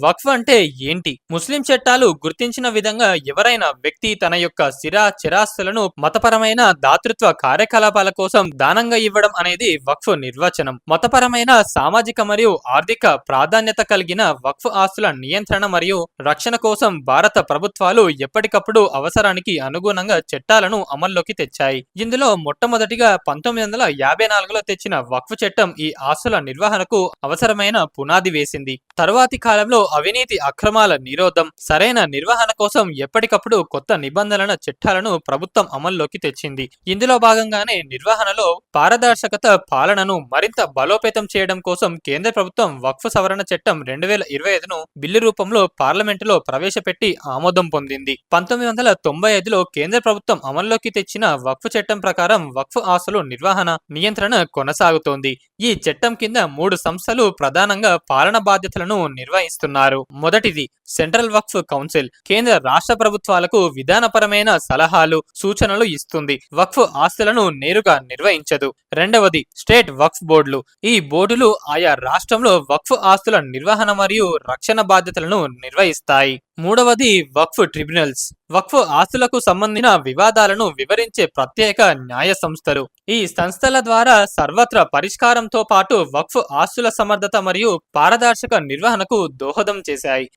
వక్ఫ్ అంటే ఏంటి? ముస్లిం చట్టాలు గుర్తించిన విధంగా ఎవరైనా వ్యక్తి తన యొక్క చిరాస్తులను మతపరమైన దాతృత్వ కార్యకలాపాల కోసం దానంగా ఇవ్వడం అనేది వక్ఫ్ నిర్వచనం. మతపరమైన, సామాజిక మరియు ఆర్థిక ప్రాధాన్యత కలిగిన వక్ఫ్ ఆస్తుల నియంత్రణ మరియు రక్షణ కోసం భారత ప్రభుత్వాలు ఎప్పటికప్పుడు అవసరానికి అనుగుణంగా చట్టాలను అమల్లోకి తెచ్చాయి. ఇందులో మొట్టమొదటిగా 1954లో తెచ్చిన వక్ఫ్ చట్టం ఈ ఆస్తుల నిర్వహణకు అవసరమైన పునాది వేసింది. తరువాతి కాలంలో అవినీతి, అక్రమాల నిరోధం, సరైన నిర్వహణ కోసం ఎప్పటికప్పుడు కొత్త నిబంధనల చట్టాలను ప్రభుత్వం అమల్లోకి తెచ్చింది. ఇందులో భాగంగానే నిర్వహణలో పారదర్శకత, పాలనను మరింత బలోపేతం చేయడం కోసం కేంద్ర ప్రభుత్వం వక్ఫ్ సవరణ చట్టం 2025ను బిల్లు రూపంలో పార్లమెంటులో ప్రవేశపెట్టి ఆమోదం పొందింది. 1995లో కేంద్ర ప్రభుత్వం అమల్లోకి తెచ్చిన వక్ఫ్ చట్టం ప్రకారం వక్ఫ్ ఆస్తుల నిర్వహణ, నియంత్రణ కొనసాగుతోంది. ఈ చట్టం కింద 3 సంస్థలు ప్రధానంగా పాలన బాధ్యతలను నిర్వహిస్తున్నారు. మొదటిది సెంట్రల్ వక్ఫ్ కౌన్సిల్. కేంద్ర రాష్ట్ర ప్రభుత్వాలకు విధానపరమైన సలహాలు, సూచనలు ఇస్తుంది. వక్ఫ్ ఆస్తులను నేరుగా నిర్వహించదు. రెండవది స్టేట్ వక్ఫ్ బోర్డులు. ఈ బోర్డులు ఆయా రాష్ట్రంలో వక్ఫ్ ఆస్తుల నిర్వహణ మరియు రక్షణ బాధ్యతలను నిర్వహిస్తాయి. మూడవది వక్ఫ్ ట్రిబ్యునల్స్. వక్ఫ్ ఆస్తులకు సంబంధించిన వివాదాలను వివరించే ప్రత్యేక న్యాయ సంస్థలు. ఈ సంస్థల ద్వారా సర్వత్రా పరిష్కారంతో పాటు వక్ఫ్ ఆస్తుల సమర్థత మరియు పారదర్శక నిర్వహణకు దోహదం చేశాయి.